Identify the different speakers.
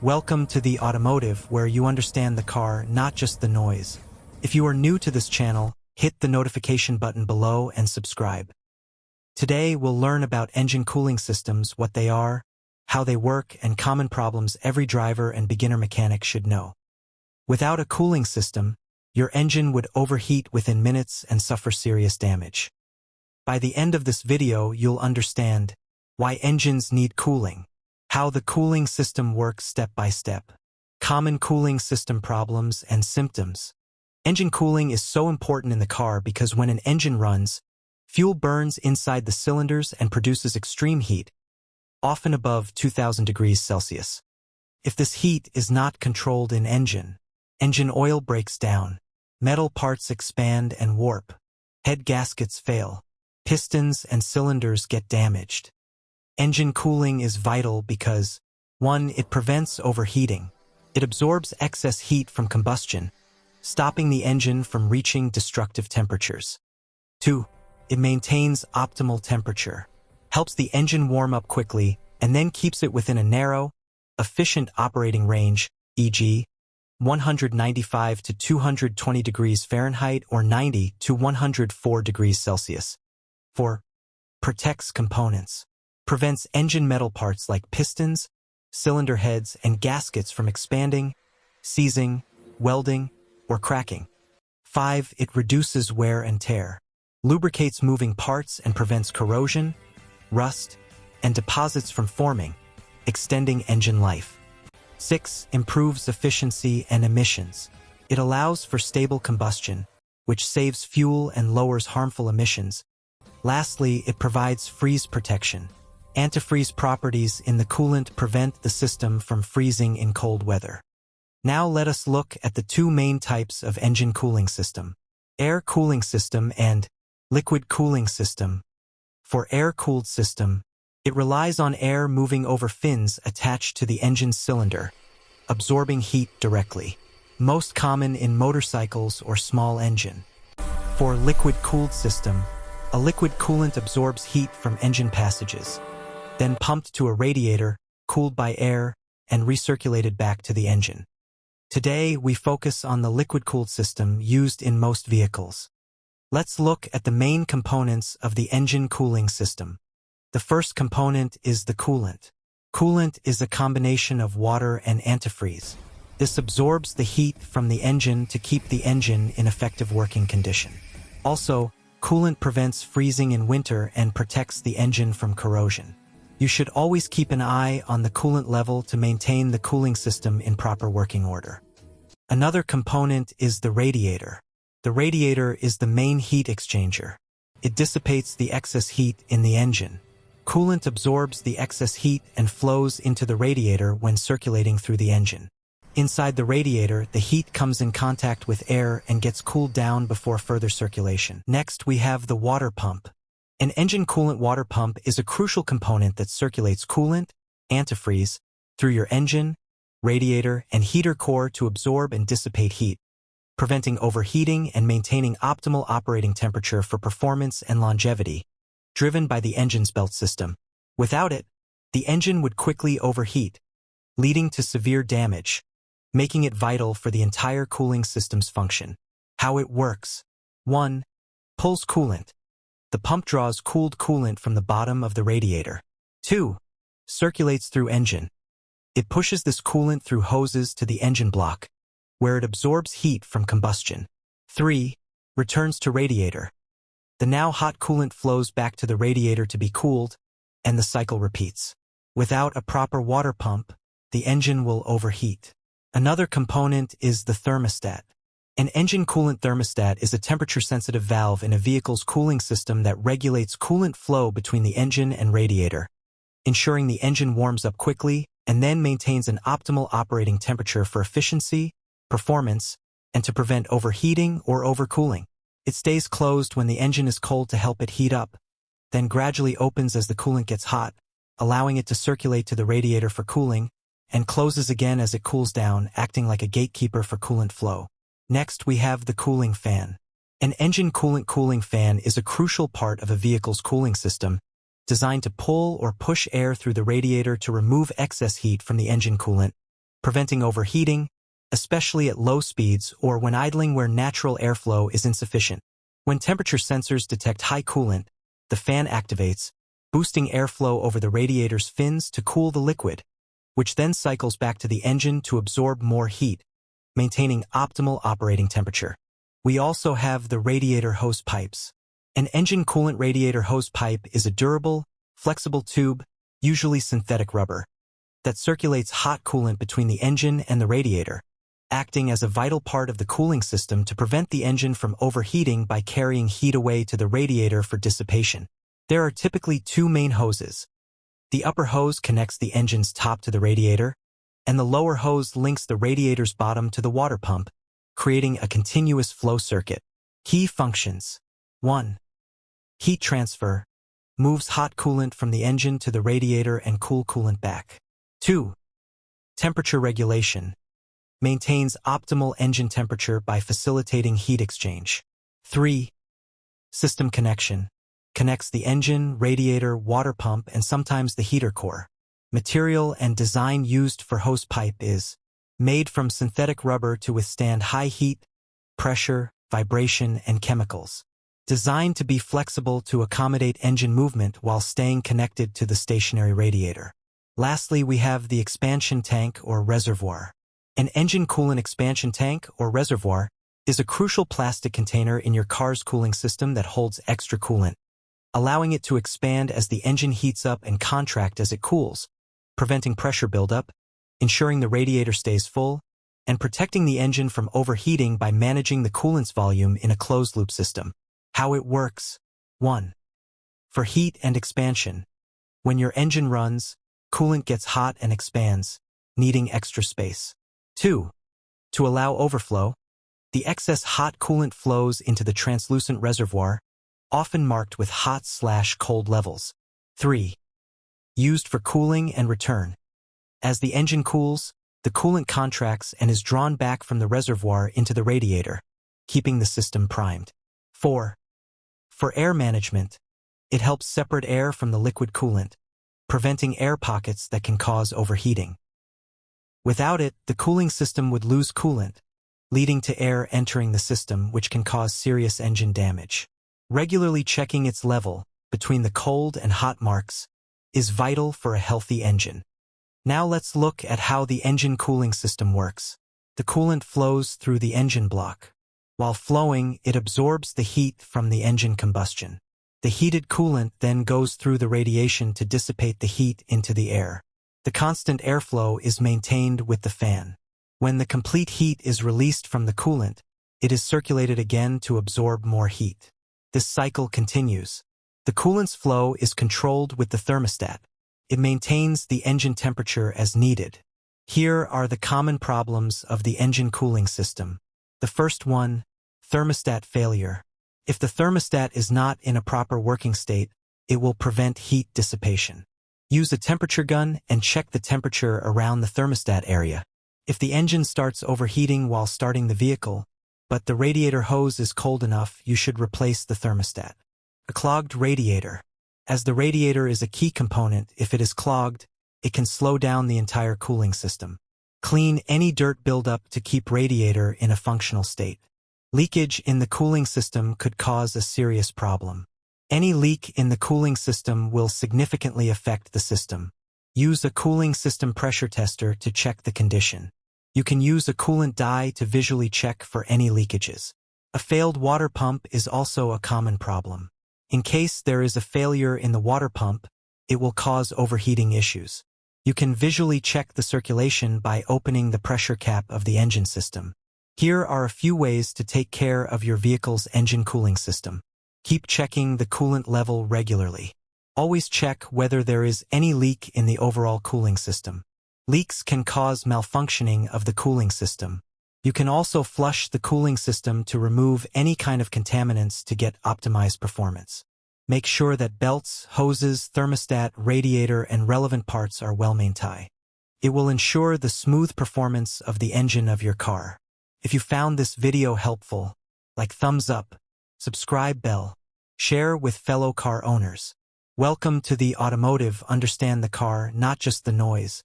Speaker 1: Welcome to Thee Automotive, where you understand the car, not just the noise. If you are new to this channel, hit the notification button below and subscribe. Today we'll learn about engine cooling systems, what they are, how they work, and common problems every driver and beginner mechanic should know. Without a cooling system, your engine would overheat within minutes and suffer serious damage. By the end of this video, you'll understand why engines need cooling, how the cooling system works step by step, common cooling system problems and symptoms. Engine cooling is so important in the car because when an engine runs, fuel burns inside the cylinders and produces extreme heat, often above 2000 degrees Celsius. If this heat is not controlled in engine oil breaks down, metal parts expand and warp, head gaskets fail, pistons and cylinders get damaged. Engine cooling is vital because 1. It prevents overheating. It absorbs excess heat from combustion, stopping the engine from reaching destructive temperatures. 2. It maintains optimal temperature, helps the engine warm up quickly, and then keeps it within a narrow, efficient operating range, e.g., 195 to 220 degrees Fahrenheit or 90 to 104 degrees Celsius. 4. Protects components. Prevents engine metal parts like pistons, cylinder heads, and gaskets from expanding, seizing, welding, or cracking. 5. It reduces wear and tear. Lubricates moving parts and prevents corrosion, rust, and deposits from forming, extending engine life. 6. Improves efficiency and emissions. It allows for stable combustion, which saves fuel and lowers harmful emissions. Lastly, it provides freeze protection. Antifreeze properties in the coolant prevent the system from freezing in cold weather. Now let us look at the two main types of engine cooling system: air cooling system and liquid cooling system. For air-cooled system, it relies on air moving over fins attached to the engine's cylinder, absorbing heat directly, most common in motorcycles or small engine. For liquid-cooled system, a liquid coolant absorbs heat from engine passages, then pumped to a radiator, cooled by air, and recirculated back to the engine. Today, we focus on the liquid-cooled system used in most vehicles. Let's look at the main components of the engine cooling system. The first component is the coolant. Coolant is a combination of water and antifreeze. This absorbs the heat from the engine to keep the engine in effective working condition. Also, coolant prevents freezing in winter and protects the engine from corrosion. You should always keep an eye on the coolant level to maintain the cooling system in proper working order. Another component is the radiator. The radiator is the main heat exchanger. It dissipates the excess heat in the engine. Coolant absorbs the excess heat and flows into the radiator when circulating through the engine. Inside the radiator, the heat comes in contact with air and gets cooled down before further circulation. Next, we have the water pump. An engine coolant water pump is a crucial component that circulates coolant, antifreeze, through your engine, radiator, and heater core to absorb and dissipate heat, preventing overheating and maintaining optimal operating temperature for performance and longevity, driven by the engine's belt system. Without it, the engine would quickly overheat, leading to severe damage, making it vital for the entire cooling system's function. How it works. 1. Pulls coolant. The pump draws cooled coolant from the bottom of the radiator. 2. Circulates through engine. It pushes this coolant through hoses to the engine block, where it absorbs heat from combustion. 3. Returns to radiator. The now hot coolant flows back to the radiator to be cooled, and the cycle repeats. Without a proper water pump, the engine will overheat. Another component is the thermostat. An engine coolant thermostat is a temperature-sensitive valve in a vehicle's cooling system that regulates coolant flow between the engine and radiator, ensuring the engine warms up quickly and then maintains an optimal operating temperature for efficiency, performance, and to prevent overheating or overcooling. It stays closed when the engine is cold to help it heat up, then gradually opens as the coolant gets hot, allowing it to circulate to the radiator for cooling, and closes again as it cools down, acting like a gatekeeper for coolant flow. Next, we have the cooling fan. An engine coolant cooling fan is a crucial part of a vehicle's cooling system, designed to pull or push air through the radiator to remove excess heat from the engine coolant, preventing overheating, especially at low speeds or when idling where natural airflow is insufficient. When temperature sensors detect high coolant, the fan activates, boosting airflow over the radiator's fins to cool the liquid, which then cycles back to the engine to absorb more heat, maintaining optimal operating temperature. We also have the radiator hose pipes. An engine coolant radiator hose pipe is a durable, flexible tube, usually synthetic rubber, that circulates hot coolant between the engine and the radiator, acting as a vital part of the cooling system to prevent the engine from overheating by carrying heat away to the radiator for dissipation. There are typically two main hoses. The upper hose connects the engine's top to the radiator, and the lower hose links the radiator's bottom to the water pump, creating a continuous flow circuit. Key functions. 1. Heat transfer. Moves hot coolant from the engine to the radiator and cool coolant back. 2. Temperature regulation. Maintains optimal engine temperature by facilitating heat exchange. 3. System connection. Connects the engine, radiator, water pump, and sometimes the heater core. Material and design used for hose pipe is made from synthetic rubber to withstand high heat, pressure, vibration, and chemicals. Designed to be flexible to accommodate engine movement while staying connected to the stationary radiator. Lastly, we have the expansion tank or reservoir. An engine coolant expansion tank or reservoir is a crucial plastic container in your car's cooling system that holds extra coolant, allowing it to expand as the engine heats up and contract as it cools, preventing pressure buildup, ensuring the radiator stays full, and protecting the engine from overheating by managing the coolant's volume in a closed-loop system. How it works. 1. For heat and expansion. When your engine runs, coolant gets hot and expands, needing extra space. 2. To allow overflow. The excess hot coolant flows into the translucent reservoir, often marked with hot/cold levels. 3. Used for cooling and return. As the engine cools, the coolant contracts and is drawn back from the reservoir into the radiator, keeping the system primed. 4. For air management. It helps separate air from the liquid coolant, preventing air pockets that can cause overheating. Without it, the cooling system would lose coolant, leading to air entering the system, which can cause serious engine damage. Regularly checking its level between the cold and hot marks is vital for a healthy engine. Now let's look at how the engine cooling system works. The coolant flows through the engine block. While flowing, it absorbs the heat from the engine combustion. The heated coolant then goes through the radiation to dissipate the heat into the air. The constant airflow is maintained with the fan. When the complete heat is released from the coolant, it is circulated again to absorb more heat. This cycle continues. The coolant's flow is controlled with the thermostat. It maintains the engine temperature as needed. Here are the common problems of the engine cooling system. The first one, thermostat failure. If the thermostat is not in a proper working state, it will prevent heat dissipation. Use a temperature gun and check the temperature around the thermostat area. If the engine starts overheating while starting the vehicle, but the radiator hose is cold enough, you should replace the thermostat. A clogged radiator. As the radiator is a key component, if it is clogged, it can slow down the entire cooling system. Clean any dirt buildup to keep radiator in a functional state. Leakage in the cooling system could cause a serious problem. Any leak in the cooling system will significantly affect the system. Use a cooling system pressure tester to check the condition. You can use a coolant dye to visually check for any leakages. A failed water pump is also a common problem. In case there is a failure in the water pump, it will cause overheating issues. You can visually check the circulation by opening the pressure cap of the engine system. Here are a few ways to take care of your vehicle's engine cooling system. Keep checking the coolant level regularly. Always check whether there is any leak in the overall cooling system. Leaks can cause malfunctioning of the cooling system. You can also flush the cooling system to remove any kind of contaminants to get optimized performance. Make sure that belts, hoses, thermostat, radiator, and relevant parts are well maintained. It will ensure the smooth performance of the engine of your car. If you found this video helpful, like thumbs up, subscribe bell, share with fellow car owners. Welcome to Thee Automotive. Understand the car, not just the noise.